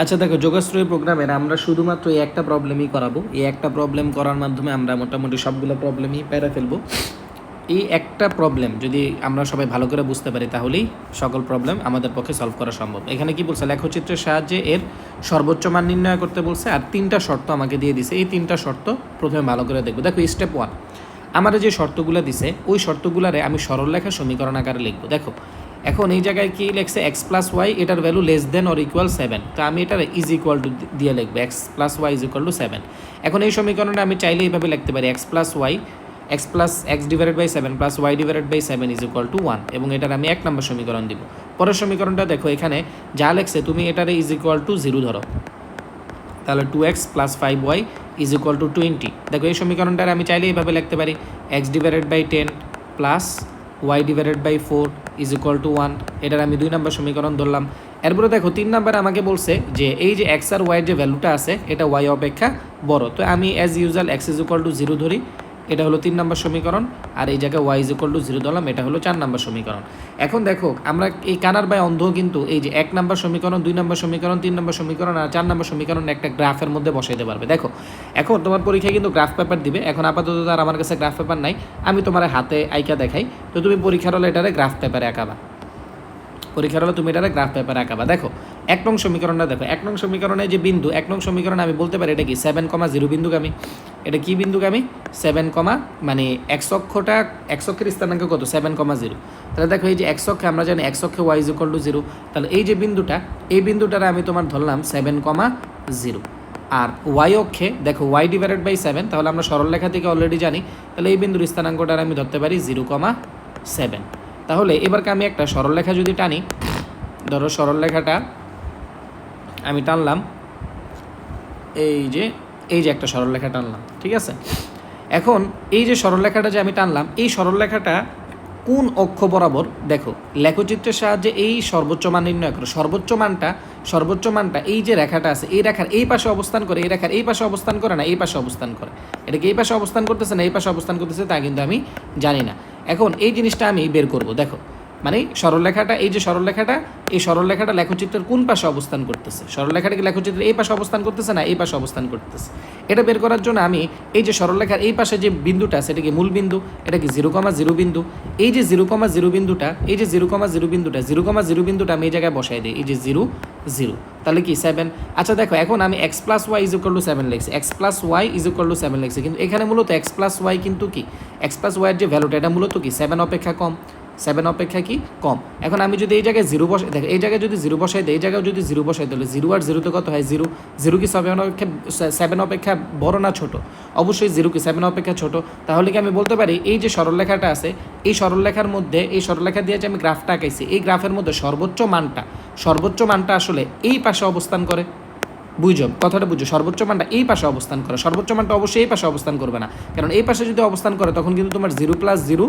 আচ্ছা দেখো, যোগাশ্রয়ী প্রোগ্রামের আমরা শুধুমাত্র এই একটা প্রবলেমই করাবো। এই একটা প্রবলেম করার মাধ্যমে আমরা মোটামুটি সবগুলো প্রবলেমই পেরে ফেলবো। এই একটা প্রবলেম যদি আমরা সবাই ভালো করে বুঝতে পারি তাহলেই সকল প্রবলেম আমাদের পক্ষে সলভ করা সম্ভব। এখানে কি বলছে, লেখচিত্রের সাহায্যে এর সর্বোচ্চ মান নির্ণয় করতে বলছে, আর 3টা শর্ত আমাকে দিয়ে দিছে। এই 3টা শর্ত প্রথমে ভালো করে দেখবো। দেখো স্টেপ 1, আমার যে শর্তগুলো দিছে ওই শর্তগুলারে আমি সরলরেখা সমীকরণ আকারে লিখবো। দেখো এখন এই জায়গায় কি লিখছে, এক্স প্লাস ওয়াই এটার value less than or equal 7, তো আমি এটার ইজ ইকুয়াল টু দিয়ে লিখবো X plus Y is equal to 7। এখন এই সমীকরণটা আমি চাইলে এইভাবে লিখতে পারি, X plus X divided by 7 plus Y divided by 7 is equal to 1, এবং এটার আমি 1 নম্বর সমীকরণ দিব। পরের সমীকরণটা দেখো, এখানে যা লেখছে তুমি এটারে ইজ ইকুয়াল টু 0 ধরো, তাহলে 2x plus 5y is equal two 20। দেখো এই সমীকরণটার আমি চাইলে এইভাবে লিখতে পারি, X divided by 10 plus Y divided by 4 is equal to 1, এটার আমি 2 নম্বর সমীকরণ ধরলাম। এরপরে দেখো 3 নম্বরে আমাকে বলছে যে এই যে এক্স আর ওয়াইয়ের যে ভ্যালুটা আছে এটা ওয়াই অপেক্ষা বড়, তো আমি as usual x is equal two 0 ধরি, এটা হলো 3 নম্বর সমীকরণ, আর এই জায়গায় ওয়াই ইজ ইকুয়াল টু 0 ধরলাম, এটা হলো 4 নম্বর সমীকরণ। এখন দেখো আমরা এই কানার বাই অন্ধ কিন্তু এই যে 1 নম্বর সমীকরণ, 2 নম্বর সমীকরণ, 3 নম্বর সমীকরণ আর 4 নম্বর সমীকরণ একটা গ্রাফের মধ্যে বসাইতে পারবে। দেখো এখন তোমার পরীক্ষায় কিন্তু গ্রাফ পেপার দিবে, এখন আপাতত আর আমার কাছে গ্রাফ পেপার নাই, আমি তোমার হাতে আইকা দেখাই, তো তুমি পরীক্ষার হলে এটারে গ্রাফ পেপারে আঁকাবা, পরীক্ষার হলে তুমি এটারে গ্রাফ পেপারে আঁকাবা। দেখো 1 নং সমীকরণটা দেখো, 1 নং সমীকরণে যে বিন্দু, 1 নং সমীকরণে আমি বলতে পারি এটা কি 7,0 বিন্দুগামী, এটা কি বিন্দুগামী 7, মানে এক্স অক্ষটা, এক্স অক্ষের স্থানাঙ্ক কত 7,0, তাহলে দেখো এই যে এক্স অক্ষে আমরা জানি এক্স অক্ষে ওয়াই ইজ ইকুয়াল টু 0, তাহলে এই যে বিন্দুটা, এই বিন্দুটারে আমি তোমার ধরলাম 7,0, আর ওয়াই অক্ষে দেখো ওয়াই ডিভাইডেড বাই 7, তাহলে আমরা সরলরেখা থেকে অলরেডি জানি, তাহলে এই বিন্দুর স্থানাঙ্কটার আমি ধরতে পারি 0,7। তাহলে এবারকে আমি একটা সরলরেখা যদি টানি, ধরো সরলরেখাটা আমি টানলাম, এই যে একটা সরলরেখা টানলাম, ঠিক আছে। এখন এই যে সরলরেখাটা যে আমি টানলাম, এই সরলরেখাটা কোন অক্ষ বরাবর, দেখো লেখচিত্রের সাহায্যে এই সর্বোচ্চ মান নির্ণয় করো। সর্বোচ্চ মানটা এই যে রেখাটা আছে, এই রেখার এই পাশে অবস্থান করে, এই রেখার এই পাশে অবস্থান করে না এই পাশে অবস্থান করে, এটা কি এই পাশে অবস্থান করতেছে না এই পাশে অবস্থান করতেছে তা কিন্তু আমি জানি না। এখন এই জিনিসটা আমি বের করব। দেখো মানে সরলরেখাটা, এই যে সরলরেখাটা, এই সরলরেখাটা লেখচিত্রের কোন পাশে অবস্থান করতেছে, সরলরেখাটা কি লেখচিত্রের এই পাশে অবস্থান করতেছে না এই পাশে অবস্থান করতেছে, এটা বের করার জন্য আমি এই যে সরলরেখার এই পাশে যে বিন্দুটা আছে এটা কি মূল বিন্দু, এটা কি 0,0 বিন্দু, এই যে 0,0 বিন্দুটা, এই যে 0,0 বিন্দুটা, 0,0 বিন্দুটা আমি এই জায়গায় বসাই দিই, এই যে 0, 0, তাহলে কি 7। আচ্ছা দেখো এখন আমি X plus Y is equal to 7 লিখছি, X plus Y is equal to 7 লিখছি, কিন্তু এখানে মূলত এক্স প্লাস ওয়াই কিন্তু কি, এক্স প্লাস ওয়াইয়ের যে ভ্যালুটা এটা মূলত কি 7 অপেক্ষা কম, 7 অপেক্ষা কি কম। এখন আমি যদি এই জায়গায় 0 বসাই, দেখো এই জায়গায় যদি 0 বসাই দিই, এই জায়গায় যদি 0 বসাই দিলে 0 আর 0 তে কত হয় 0, 0 কি 7 অপেক্ষা বড় না ছোট, অবশ্যই 0 কি 7 অপেক্ষা ছোট। তাহলে কি আমি বলতে পারি এই যে সরলরেখাটা আছে, এই সরলরেখার মধ্যে, এই সরলরেখা দিয়ে যে আমি গ্রাফটা আঁকাইছি, এই গ্রাফের মধ্যে সর্বোচ্চ মানটা আসলে এই পাশে অবস্থান করে। বুঝো কথাটা, বুঝো সর্বোচ্চ মানটা এই পাশে অবস্থান করে, সর্বোচ্চ মানটা অবশ্যই এই পাশে অবস্থান করবে না, কারণ এই পাশে যদি অবস্থান করে তখন কিন্তু তোমার 0 প্লাস 0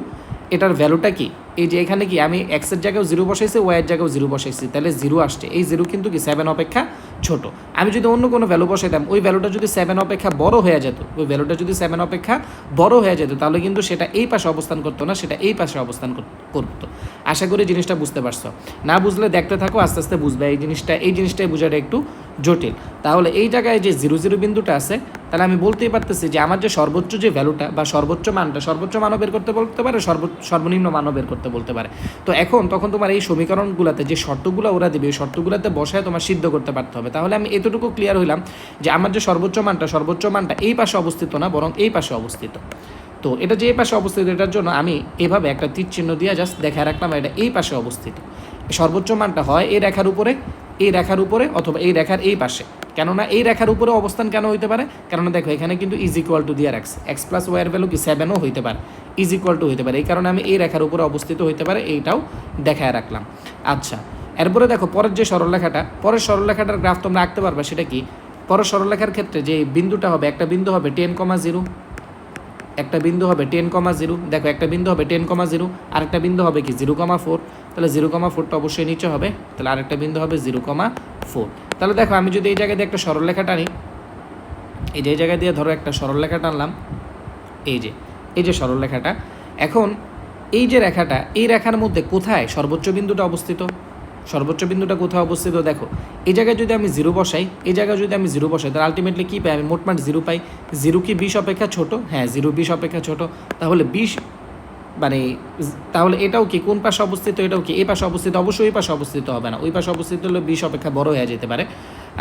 এটার ভ্যালুটা কি, এই যে এখানে কি আমি এক্সের জায়গায় 0 বসাইছি, ওয়াইয়ের জায়গায় 0 বসাইছি, তাহলে 0 আসছে, এই 0 কিন্তু কি 7 অপেক্ষা ছোট। আমি যদি অন্য কোনো ভ্যালু বসাইতাম, ওই ভ্যালুটা যদি 7 অপেক্ষা বড় হয়ে যেত, ওই ভ্যালুটা যদি 7 অপেক্ষা বড় হয়ে যেত, তাহলে কিন্তু সেটা এই পাশে অবস্থান করতো না, সেটা এই পাশে অবস্থান করতো। আশা করি জিনিসটা বুঝতে পারছো, না বুঝলে দেখতে থাকো, আস্তে আস্তে বুঝবে। এই জিনিসটাই বোঝাটা একটু জটিল। তাহলে এই জায়গায় যে 0,0 বিন্দুটা আছে, তাহলে আমি বলতেই পারতেছি যে আমার যে সর্বোচ্চ যে ভ্যালুটা বা সর্বোচ্চ মানও বের করতে বলতে পারে, সর্বনিম্ন মানও বের করতে বলতে পারে। তো তখন তোমার এই সমীকরণগুলোতে যে শর্তগুলো ওরা দিবে, ওই শর্তগুলোতে বসায় তোমার সিদ্ধ করতে পারতে হবে। তাহলে আমি এতটুকু ক্লিয়ার হইলাম যে আমার যে সর্বোচ্চ মানটা এই পাশে অবস্থিত না, বরং এই পাশে অবস্থিত। তো এটা যে এই পাশে অবস্থিত, এটার জন্য আমি এভাবে একটা তীর চিহ্ন দিয়ে জাস্ট দেখায় রাখলাম এটা এই পাশে অবস্থিত। সর্বোচ্চ মানটা হয় এই রেখার উপরে অথবা এই রেখার এই পাশে। কেননা এই রেখার উপরে অবস্থান কেন হইতে পারে, কেননা দেখো এখানে কিন্তু ইজ ইকুয়াল টু দিয়ে রাখছে, এক্স প্লাস ওয়াইয়ের ভ্যালু কি 7ও হইতে পারে, ইজ ইকুয়াল টু হইতে পারে, এই কারণে আমি এই রেখার উপরে অবস্থিত হইতে পারে এইটাও দেখায় রাখলাম। আচ্ছা এরপরে দেখো পরের সরলরেখাটার গ্রাফ তোমরা আঁকতে পারবে, সেটা কি পরের সরলরেখার ক্ষেত্রে যে বিন্দুটা হবে, একটা বিন্দু হবে 10,0, একটা বিন্দু হবে 10,0, দেখো একটা বিন্দু হবে 10,0, আরেকটা বিন্দু হবে কি 0,4, তাহলে 0,4টা অবশ্যই নিচে হবে, তাহলে আরেকটা বিন্দু হবে 0,4। তাহলে দেখো আমি যদি এই জায়গায় দিয়ে একটা সরলরেখা টানি, এই যে এই জায়গায় দিয়ে ধরো একটা সরলরেখা টানলাম, এই যে সরলরেখাটা, এখন এই যে রেখাটা, এই রেখার মধ্যে কোথায় সর্বোচ্চ বিন্দুটা অবস্থিত, সর্বোচ্চ বিন্দুটা কোথায় অবস্থিত দেখো, এই জায়গায় যদি আমি জিরো বসাই, এই জায়গায় যদি আমি জিরো বসাই, তাহলে আলটিমেটলি কী পাই, আমি মোটমাট জিরো পাই। জিরো কি 20 অপেক্ষা ছোট? হ্যাঁ, জিরো 20 অপেক্ষা ছোট। তাহলে 20 মানে তাহলে এটাও কি কোন পাশে অবস্থিত, এটাও কি এই পাশে অবস্থিত? অবশ্যই এই পাশে অবস্থিত হবে না, ওই পাশে অবস্থিত হলে 20 অপেক্ষা বড় হয়ে যেতে পারে।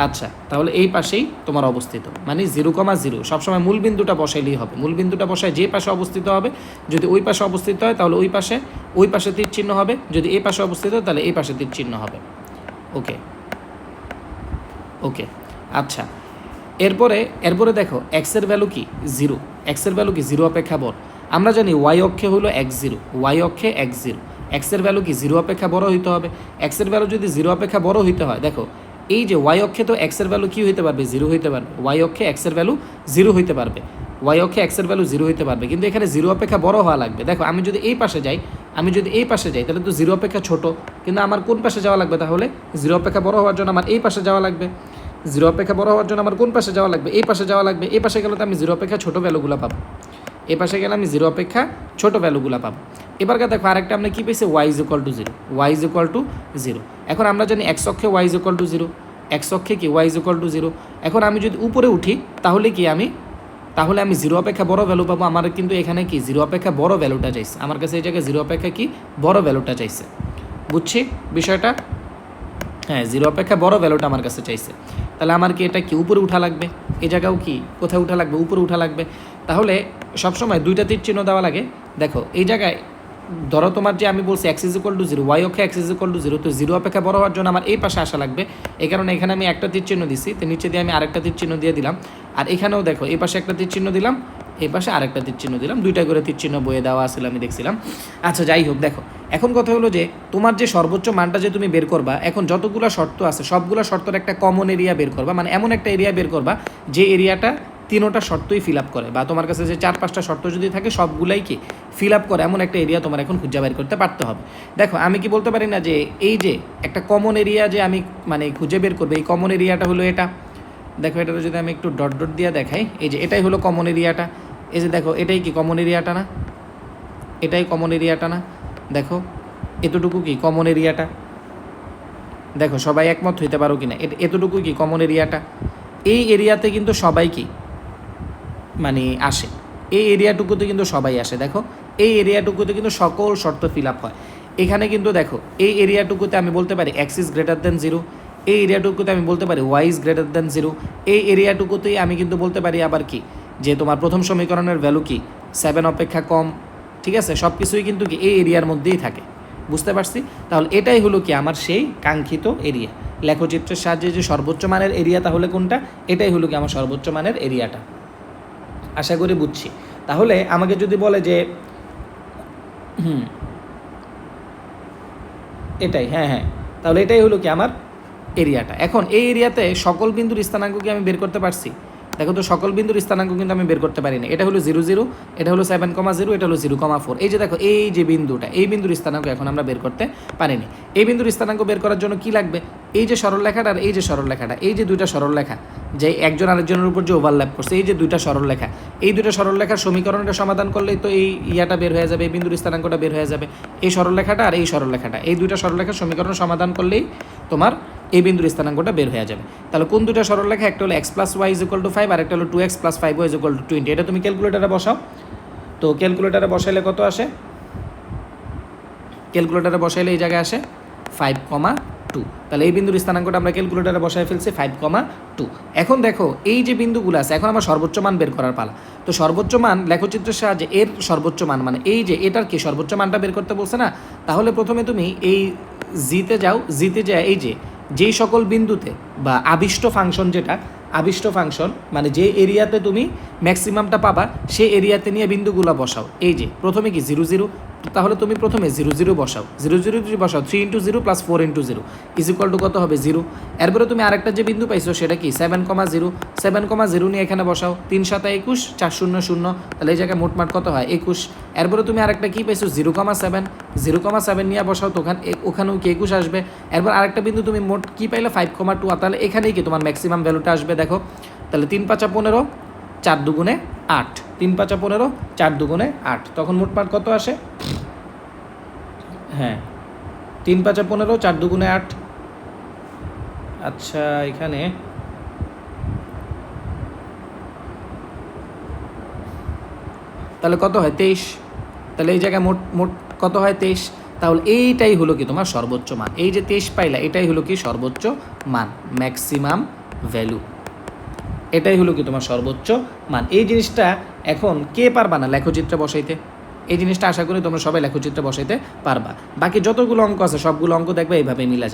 আচ্ছা, তাহলে এই পাশেই তোমার অবস্থিত, মানে 0,0 সবসময় মূল বিন্দুটা বসাইলেই হবে। মূল বিন্দুটা বসায় যে পাশে অবস্থিত হবে, যদি ওই পাশে অবস্থিত হয় তাহলে ওই পাশে তীর চিহ্ন হবে, যদি এই পাশে অবস্থিত হয় তাহলে এই পাশে তীর চিহ্ন হবে। ওকে ওকে আচ্ছা, এরপরে দেখো এক্সের ভ্যালু কি 0, এক্সের ভ্যালু কি 0 অপেক্ষা বড়। আমরা জানি ওয়াই অক্ষে হলো x0, ওয়াই অক্ষে x0, এক্সের ভ্যালু কি 0 অপেক্ষা বড় হইতে হবে। এক্সের ভ্যালু যদি 0 অপেক্ষা বড় হইতে হয়, দেখো এই যে ওয়াই অক্ষে তো এক্সের ভ্যালু কী হইতে পারবে, 0 হইতে পারবে। ওয়াই অক্ষে এক্সের ভ্যালু 0 হইতে পারবে, ওয়াই অক্ষে এক্সের ভ্যালু 0 হইতে পারবে, কিন্তু এখানে 0 অপেক্ষা বড় হওয়া লাগবে। দেখো আমি যদি এই পাশে যাই, তাহলে তো 0 অপেক্ষা ছোট, কিন্তু আমার কোন পাশে যাওয়া লাগবে, তাহলে 0 অপেক্ষা বড় হওয়ার জন্য আমার এই পাশে যাওয়া লাগবে। 0 অপেক্ষা বড় হওয়ার জন্য আমার কোন পাশে যাওয়া লাগবে, এই পাশে যাওয়া লাগবে। এই পাশে গেলে তো আমি 0 অপেক্ষা ছোটো ভ্যালুগুলো পাবো, এই পাশে গেলে আমি 0 অপেক্ষা ছোটো ভ্যালুগুলো পাবো। এবার দেখো আরেকটা আমরা কী পেয়েছি, y = 0, y = 0। এখন আমরা জানি x অক্ষে y = 0, x অক্ষে কি y = 0। এখন আমি যদি উপরে উঠি তাহলে আমি 0 অপেক্ষা বড় ভ্যালু পাবো। আমার কিন্তু এখানে কি 0 অপেক্ষা বড় ভ্যালুটা চাইছে, আমার কাছে এই জায়গায় 0 অপেক্ষা কি বড় ভ্যালুটা চাইছে। বুঝছি বিষয়টা? হ্যাঁ, 0 অপেক্ষা বড় ভ্যালুটা আমার কাছে চাইছে। তাহলে আমার কি এটা কি উপরে উঠা লাগবে, এই জায়গাও কি কোথায় উঠা লাগবে, উপরে উঠা লাগবে। তাহলে সবসময় দুইটা তীর চিহ্ন দেওয়া লাগে। দেখো এই জায়গায় ধরো তোমার যে আমি বলছি x = 0, ওয়াই অক্ষে x = 0, তো 0 অপেক্ষা বড় হওয়ার জন্য আমার এই পাশে আসা লাগবে। এই কারণে এখানে আমি একটা তীর চিহ্ন দিছি, তো নিচে দিয়ে আমি আরেকটা তীর চিহ্ন দিয়ে দিলাম। আর এখানেও দেখো এই পাশে একটা তীর চিহ্ন দিলাম, এই পাশে আরেকটা তীর চিহ্ন দিলাম, দুইটা করে তীর চিহ্ন বয়ে দেওয়া আসলে আমি দেখছিলাম। আচ্ছা যাই হোক, দেখো এখন কথা হলো যে তোমার যে সর্বোচ্চ মানটা যে তুমি বের করবা, এখন যতগুলো শর্ত আছে সবগুলো শর্তের একটা কমন এরিয়া বের করবা, মানে এমন একটা এরিয়া বের করবা যে এরিয়াটা তিনোটা শর্তই ফিল আপ করে, বা তোমার কাছে যে 4-5টা শর্ত যদি থাকে সবগুলাই কি ফিল আপ করে, এমন একটা এরিয়া তোমার এখন খুঁজে বের করতে পারতে হবে। দেখো আমি কি বলতে পারি না যে এই যে একটা কমন এরিয়া যে আমি মানে খুঁজে বের করবো, এই কমন এরিয়াটা হলো এটা। দেখো এটাতে যদি আমি একটু ডট ডট দিয়ে দেখাই, এই যে এটাই হলো কমন এরিয়াটা। এই যে দেখো এটাই কি কমন এরিয়াটা না, এটাই কমন এরিয়াটা না। দেখো এতটুকু কি কমন এরিয়াটা, দেখো সবাই একমত হইতে পারো কিনা, এতটুকু কি কমন এরিয়াটা। এই এরিয়াতে কিন্তু সবাই কি মানে আসে, এই এরিয়াটুকুতে কিন্তু সবাই আসে। দেখো এই এরিয়াটুকুতে কিন্তু সকল শর্ত ফিল আপ হয়। এখানে কিন্তু দেখো এই এরিয়াটুকুতে আমি বলতে পারি x = 0, এই এরিয়াটুকুতে আমি বলতে পারি y > 0, এই এরিয়াটুকুতেই আমি কিন্তু বলতে পারি আবার কি যে তোমার প্রথম সমীকরণের ভ্যালু কি 7 অপেক্ষা কম। ঠিক আছে, সব কিছুই কিন্তু কি এই এরিয়ার মধ্যেই থাকে। বুঝতে পারছি? তাহলে এটাই হলো কি আমার সেই কাঙ্ক্ষিত এরিয়া। লেখচিত্রের সাহায্যে যে সর্বোচ্চ মানের এরিয়া তাহলে কোনটা, এটাই হলো কি আমার সর্বোচ্চ মানের এরিয়াটা। আশা করি বুঝছি। তাহলে আমাকে যদি বলে যে এটাই, হ্যাঁ, তাহলে এটাই হলো কি আমার এরিয়াটা। এখন এই এরিয়াতে সকল বিন্দুর স্থানাঙ্ক কি আমি বের করতে পারছি? দেখো তো সকল বিন্দুর স্থানাঙ্ক কিন্তু আমি বের করতে পারি না। এটা হলো 0, 0, এটা হলো 7,0, এটা হলো 0,4। এই যে দেখো এই যে বিন্দুটা, এই বিন্দুর স্থানাঙ্ক এখন আমরা বের করতে পারিনি। এই বিন্দুর স্থানাঙ্ক বের করার জন্য কি লাগবে, এই যে সরলরেখাটা আর এই যে সরলরেখাটা, এই যে দুইটা সরলরেখা যে একজন আরেকজনের উপর যে ওভারল্যাপ করছে, এই যে দুইটা সরলরেখা, এই দুইটা সরলরেখার সমীকরণটা সমাধান করলেই তো এই ইয়াটা বের হয়ে যাবে, এই বিন্দুর স্থানাঙ্কটা বের হয়ে যাবে। এই সরলরেখাটা আর এই সরলরেখাটা, এই দুইটা সরলরেখার সমীকরণ সমাধান করলেই তোমার এই বিন্দুর স্থানাঙ্কটা বের হয়ে যাবে। তাহলে কোন দুইটা সরলরেখা, একটা হলো x + y = 5 আর একটা হলো 2x + 5y = 20। এটা তুমি ক্যালকুলেটারে বসাও তো, ক্যালকুলেটারে বসাইলে কত আসে, ক্যালকুলেটারে বসাইলে এই জায়গায় আসে 5,2। তাহলে এই বিন্দুর স্থানাঙ্কটা আমরা ক্যালকুলেটারে বসায় ফেলছি 5,2। এখন দেখো এই যে বিন্দুগুলো আছে, এখন আমার সর্বোচ্চ মান বের করার পালা। তো সর্বোচ্চ মান লেখচিত্রের সাহায্যে এর সর্বোচ্চ মান মানে এই যে এটার কি সর্বোচ্চ মানটা বের করতে বলছে না। তাহলে প্রথমে তুমি এই জিতে যাও, জিতে যায় এই যে যেই সকল বিন্দুতে বা আবিষ্ট ফাংশন, যেটা আবিষ্ট ফাংশন মানে যে এরিয়াতে তুমি ম্যাক্সিমামটা পাবা সেই এরিয়াতে নিয়ে বিন্দুগুলো বসাও। এই যে প্রথমে কি 0, 0, তাহলে তুমি প্রথমে 0, 0 বসাও, 0, 0 যদি বসাও 3 × 0 + 4 × 0 = কত হবে 0। এরপরে তুমি আরেকটা যে বিন্দু পাইছো সেটা কি 7,0, 7,0 নিয়ে এখানে বসাও, 3 × 7 = 21, 4 0 0, তাহলে এই জায়গায় মোটমাট কত হয় 21। এরপরে তুমি আরেকটা কি পাইছো 0,7, 0,7 নিয়ে বসাও, তো ওখানেও কি 21 আসবে। এরপর আরেকটা বিন্দু তুমি মোট কি পাইলে 5,2, তাহলে এখানেই কি তোমার ম্যাক্সিমাম ভ্যালুটা আসবে। দেখো তাহলে 3 × 5 = 15, 4 × 2 = 8, 3 × 5 = 15, 4 × 2 = 8, তখন মোটমাট কত আসে, হ্যাঁ 3 5 15, 4 2 8। আচ্ছা এখানে তাহলে কত হয় 23। তাহলে এই জায়গায় মোট মোট কত হয় 23। তাহলে এইটাই হলো কি তোমার সর্বোচ্চ মান। এই যে 23 পাইলা, এটাই হলো কি সর্বোচ্চ মান, ম্যাক্সিমাম ভ্যালু। এটাই হলো কি তোমার সর্বোচ্চ মান। এই জিনিসটা এখন কে পারবা না লেখচিত্রে বসাইতে? এই জিনিসটা আশা করি তোমরা সবাই লেখচিত্রে বসাইতে পারবা। বাকি যতগুলো অঙ্ক আছে সবগুলো অঙ্ক দেখবে এইভাবে মিলা যায়।